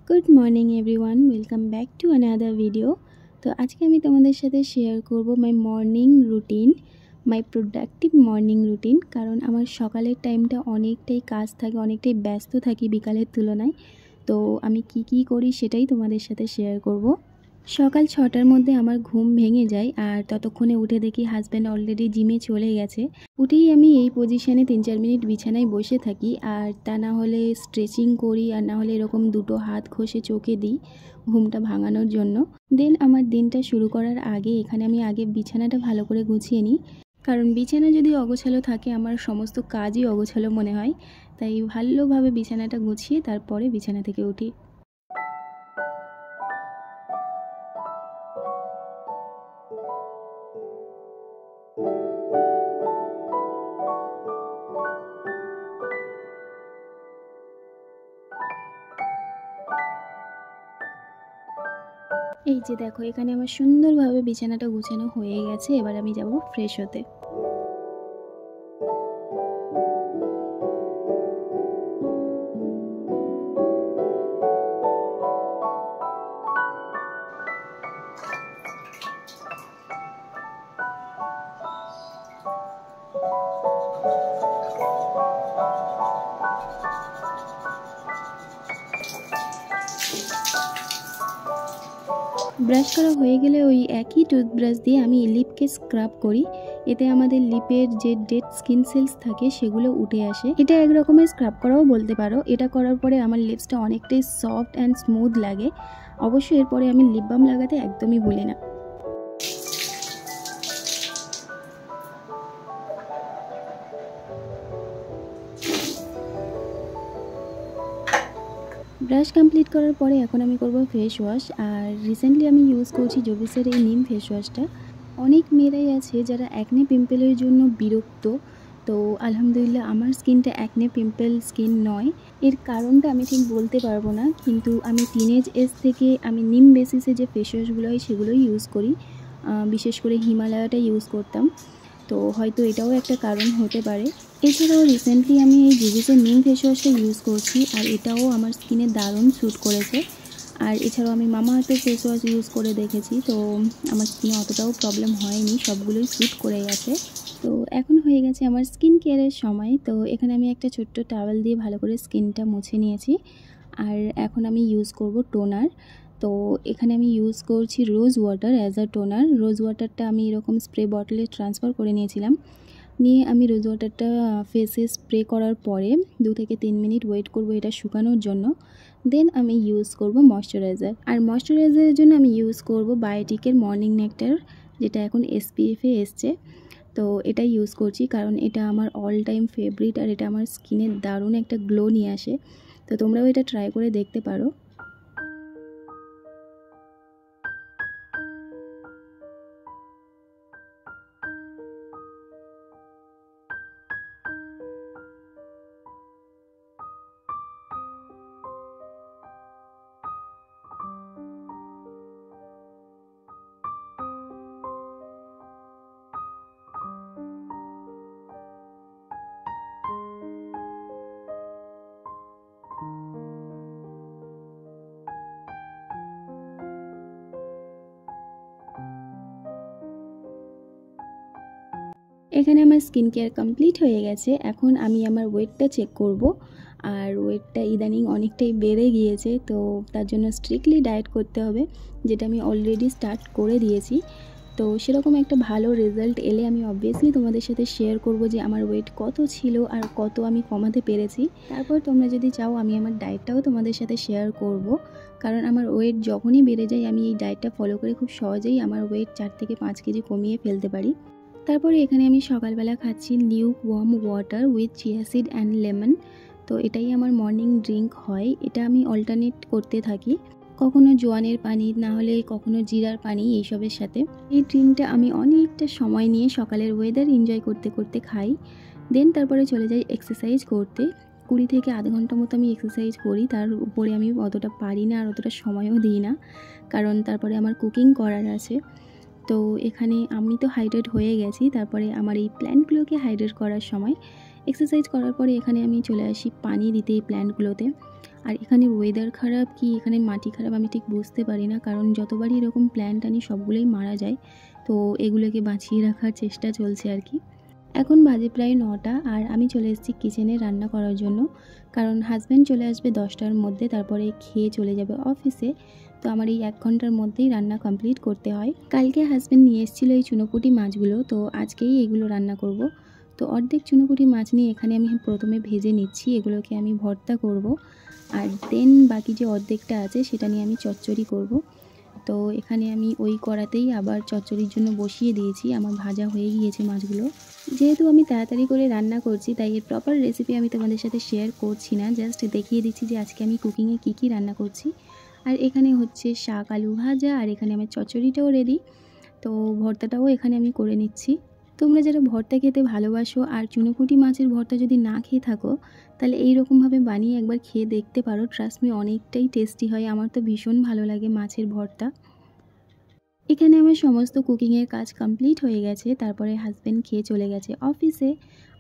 Good morning everyone, welcome back to another video. তো আজকে আমি তোমাদের সাথে শেয়ার করব মাই মর্নিং রুটিন, মাই প্রোডাক্টিভ মর্নিং রুটিন। কারণ আমার সকালের টাইমটা অনেকটাই কাজ থাকে, অনেকটাই ব্যস্ত থাকি বিকালের তুলনায়। তো আমি কি করি সেটাই তোমাদের সাথে শেয়ার করব। সকাল 6টার মধ্যে আমার ঘুম ভেঙে যায়, আর ততক্ষণে উঠে দেখি হাজব্যান্ড অলরেডি জিমে চলে গেছে। উঠেই আমি এই পজিশানে 3-4 মিনিট বিছানায় বসে থাকি, আর তা না হলে স্ট্রেচিং করি, আর না হলে এরকম দুটো হাত ঘষে চোখে দিই ঘুমটা ভাঙানোর জন্য। দেন আমার দিনটা শুরু করার আগে এখানে আমি আগে বিছানাটা ভালো করে গুছিয়ে নিই, কারণ বিছানা যদি অগোছালো থাকে আমার সমস্ত কাজই অগোছালো মনে হয়। তাই ভালোভাবে বিছানাটা গুছিয়ে তারপরে বিছানা থেকে উঠি। এই যে দেখো, এখানে আমার সুন্দরভাবে বিছানাটা গুছানো হয়ে গেছে। এবার আমি যাব ফ্রেশ হতে। ব্রাশ করা হয়ে গেলে ওই একই টুথব্রাশ দিয়ে আমি লিপকে স্ক্রাব করি। এতে আমাদের লিপের যে ডেড স্কিন সেলস থাকে সেগুলো উঠে আসে। এটা এক রকমের স্ক্রাব করাও বলতে পারো। এটা করার পরে আমার লিপসটা অনেকটাই সফট অ্যান্ড স্মুথ লাগে। অবশ্যই এরপরে আমি লিপ বাম লাগাতে একদমই ভুলি না। ব্রাশ কমপ্লিট করার পরে এখন আমি করব ফেস ওয়াশ। আর রিসেন্টলি আমি ইউজ করছি জোভিসের এই নিম ফেস ওয়াশটা। অনেক মেয়েরাই আছে যারা অ্যাকনে পিম্পলের জন্য বিরক্ত। তো আলহামদুলিল্লাহ আমার স্কিনটা অ্যাকনে পিম্পল স্কিন নয়। এর কারণটা আমি ঠিক বলতে পারবো না, কিন্তু আমি টিনেজ এজ থেকে আমি নিম বেসিসে যে ফেস ওয়াশগুলো হয় সেগুলোই ইউজ করি। বিশেষ করে হিমালয়াটা ইউজ করতাম, তো হয়তো এটাও একটা কারণ হতে পারে। এছাড়াও রিসেন্টলি আমি এই জুভিসের নিম ফেস ওয়াশটা ইউজ করছি, আর এটাও আমার স্কিনে দারুণ স্যুট করেছে। আর এছাড়াও আমি মামাআর্থের ফেস ওয়াশ ইউজ করে দেখেছি, তো আমার স্কিনে অতটাও প্রবলেম হয়নি, সবগুলোই স্যুট করে গেছে। তো এখন হয়ে গেছে আমার স্কিন কেয়ারের সময়। তো এখানে আমি একটা ছোট্ট টাওয়েল দিয়ে ভালো করে স্কিনটা মুছে নিয়েছি। আর এখন আমি ইউজ করব টোনার। তো এখানে আমি ইউজ করছি rose water as a toner. Rose ওয়াটারটা আমি এরকম স্প্রে বটলে ট্রান্সফার করে নিয়েছিলাম। নিয়ে আমি রোজ ওয়াটারটা ফেসে স্প্রে করার পরে 2 থেকে 3 মিনিট ওয়েট করব এটা শুকানোর জন্য। দেন আমি ইউজ করব ময়শ্চারাইজার। আর ময়শ্চারাইজারের জন্য আমি ইউজ করব বায়োটিকের মর্নিং নেকটার, যেটা এখন SPF-এ এসছে। তো এটা ইউজ করছি কারণ এটা আমার অল টাইম ফেভারিট, আর এটা আমার স্কিনে দারুণ একটা গ্লো নিয়ে আসে। তো তোমরাও এটা ট্রাই করে দেখতে পারো। এখানে আমার স্কিন কেয়ার কমপ্লিট হয়ে গেছে। এখন আমি আমার ওয়েটটা চেক করব। আর ওয়েটটা ইদানিং অনেকটাই বেড়ে গিয়েছে, তো তার জন্য স্ট্রিক্টলি ডায়েট করতে হবে, যেটা আমি অলরেডি স্টার্ট করে দিয়েছি। তো সেরকম একটা ভালো রেজাল্ট এলে আমি অবভিয়াসলি তোমাদের সাথে শেয়ার করব যে আমার ওয়েট কত ছিল আর কত আমি কমাতে পেরেছি। তারপর তোমরা যদি চাও আমি আমার ডায়েটটাও তোমাদের সাথে শেয়ার করব, কারণ আমার ওয়েট যখনই বেড়ে যায় আমি এই ডায়েটটা ফলো করে খুব সহজেই আমার ওয়েট 4 থেকে 5 কেজি কমিয়ে ফেলতে পারি। তারপরে এখানে আমি সকালবেলা খাচ্ছি Luke worm water with chia seed and lemon. তো এটাই আমার মর্নিং ড্রিঙ্ক হয়। এটা আমি অল্টারনেট করতে থাকি, কখনো জোয়ানের পানি, না হলে কখনো জিরার পানি, এইসবের সাথে। এই ড্রিঙ্কটা আমি অনেকটা সময় নিয়ে সকালের ওয়েদার এনজয় করতে করতে খাই। দেন তারপরে চলে যাই এক্সারসাইজ করতে। 20 থেকে আধ ঘন্টা মতো আমি এক্সারসাইজ করি। তার উপরে আমি অতটা পারি না আর অতটা সময়ও দিই না, কারণ তারপরে আমার কুকিং করার আছে। তো এখানে আমি তো হাইড্রেট হয়ে গেছি। তারপরে আমার এই প্ল্যান্টগুলোকে হাইড্রেট করার সময় এক্সারসাইজ করার পরে এখানে আমি চলে আসি পানি দিতে এই প্ল্যান্টগুলোতে। আর এখানে ওয়েদার খারাপ কি এখানে মাটি খারাপ আমি ঠিক বুঝতে পারি না, কারণ যতবারই এরকম প্ল্যান্ট আনি সবগুলোই মারা যায়। তো এগুলোকে বাঁচিয়ে রাখার চেষ্টা চলছে আর কি। এখন বাজে প্রায় 9টা আর আমি চলে এসেছি কিচেনে রান্না করার জন্য, কারণ হাজব্যান্ড চলে আসবে 10টার মধ্যে, তারপরে খেয়ে চলে যাবে অফিসে। তো আমার এই 1 ঘন্টার মধ্যেই রান্না কমপ্লিট করতে হয়। কালকে হাজব্যান্ড নিয়ে এসেছিলো এই চুনোপুঁটি মাছগুলো, তো আজকেই এগুলো রান্না করব। তো অর্ধেক চুনোপুঁটি মাছ নিয়ে এখানে আমি প্রথমে ভেজে নিচ্ছি, এগুলোকে আমি ভর্তা করব। আর দেন বাকি যে অর্ধেকটা আছে সেটা নিয়ে আমি চচ্চড়ি করব। তো এখানে আমি ওই কড়াতেই আবার চচ্চড়ির জন্য বসিয়ে দিয়েছি, আমার ভাজা হয়ে গিয়েছে মাছগুলো। যেহেতু আমি তাড়াতাড়ি করে রান্না করছি তাই এর প্রপার রেসিপি আমি তোমাদের সাথে শেয়ার করছি না, জাস্ট দেখিয়ে দিচ্ছি যে আজকে আমি কুকিংয়ে কী রান্না করছি। আর এখানে হচ্ছে শাক আলু ভাজা, আর এখানে আমার চচ্চড়িটাও রেডি। তো ভর্তাটাও এখানে আমি করে নিচ্ছি। তোমরা যারা ভর্তা খেতে ভালোবাসো আর চুনোপুঁটি মাছের ভর্তা যদি না খেয়ে থাকো, তাহলে এই রকমভাবে বানিয়ে একবার খেয়ে দেখতে পারো। ট্রাস্ট মি, অনেকটাই টেস্টি হয়। আমার তো ভীষণ ভালো লাগে মাছের ভর্তা। এখানে আমার সমস্ত কুকিংয়ের কাজ কমপ্লিট হয়ে গেছে, তারপরে হাজব্যান্ড খেয়ে চলে গেছে অফিসে।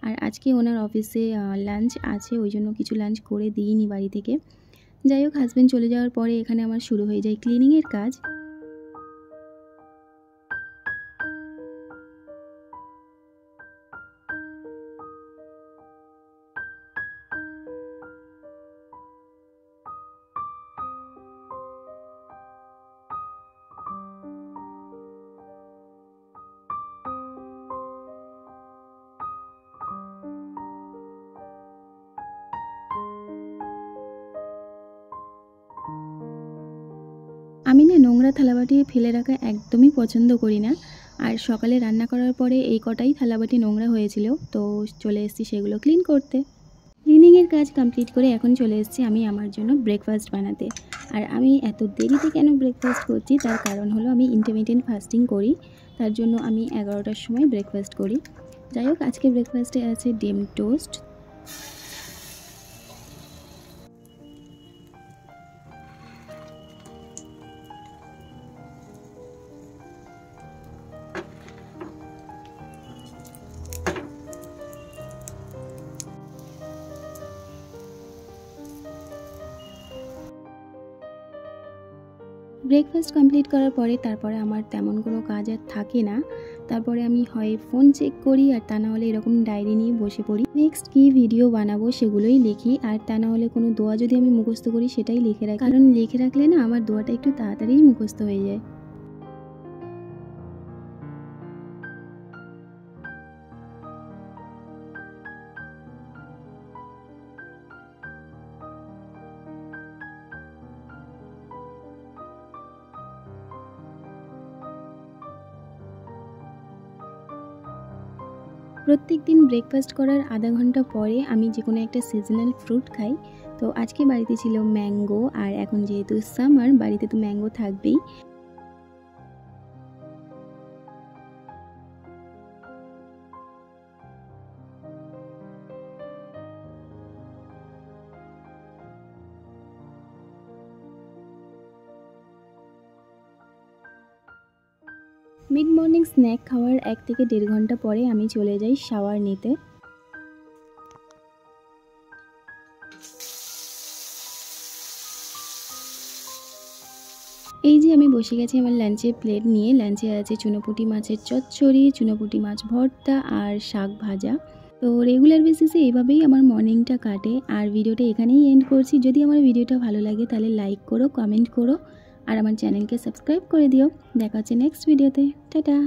আর আজকে ওনার অফিসে লাঞ্চ আছে, ওই জন্য কিছু লাঞ্চ করে দিইনি বাড়ি থেকে। যাই হোক, হাজব্যান্ড চলে যাওয়ার পরে এখানে আমার শুরু হয়ে যায় ক্লিনিংয়ের কাজ। আমি না নোংরা থালাবাটি ফেলে রাখা একদমই পছন্দ করি না। আর সকালে রান্না করার পরে এই কটাই থালাবাটি নোংরা হয়েছিল, তো চলে এসেছি সেগুলো ক্লিন করতে। ক্লিনিংয়ের কাজ কমপ্লিট করে এখন চলে এসেছি আমি আমার জন্য ব্রেকফাস্ট বানাতে। আর আমি এত দেরিতে কেন ব্রেকফাস্ট করছি তার কারণ হলো আমি ইন্টারমিটেন্ট ফাস্টিং করি, তার জন্য আমি 11টার সময় ব্রেকফাস্ট করি। যাই হোক, আজকে ব্রেকফাস্টে আছে ডিম টোস্ট। ব্রেকফাস্ট কমপ্লিট করার পরে তারপরে আমার তেমন কোনো কাজ আর থাকে না। তারপরে আমি হয় ফোন চেক করি, আর তা না হলে এরকম ডায়েরি নিয়ে বসে পড়ি। নেক্সট কী ভিডিও বানাবো সেগুলোই লিখি, আর তা না হলে কোনো দোয়া যদি আমি মুখস্থ করি সেটাই লিখে রাখি, কারণ লিখে রাখলে না আমার দোয়াটা একটু তাড়াতাড়িই মুখস্থ হয়ে যায়। প্রত্যেক দিন ব্রেকফাস্ট করার আধা ঘন্টা পরে আমি যে কোনো একটা সিজনাল ফ্রুট খাই। তো আজকে বাড়িতে ছিল ম্যাঙ্গো, আর এখন যেহেতু সামার বাড়িতে তো ম্যাঙ্গো থাকবেই। মিড মর্নিং স্ন্যাক খাওয়ার 1 থেকে 1.5 ঘন্টা পরে আমি চলে যাই শাওয়ার নিতে। এই যে আমি বসে গেছি আমার লাঞ্চের প্লেট নিয়ে। লাঞ্চে আছে চুনোপুঁটি মাছের চচ্চড়ি, চুনোপুঁটি মাছ ভর্তা আর শাক ভাজা। তো রেগুলার বেসিসে এভাবেই আমার মর্নিংটা কাটে। আর ভিডিওটা এখানেই এন্ড করছি। যদি আমার ভিডিওটা ভালো লাগে তাহলে লাইক করো, কমেন্ট করো, আর আমার চ্যানেলকে সাবস্ক্রাইব করে দিও। দেখা হচ্ছে নেক্সট ভিডিওতে। টাটা।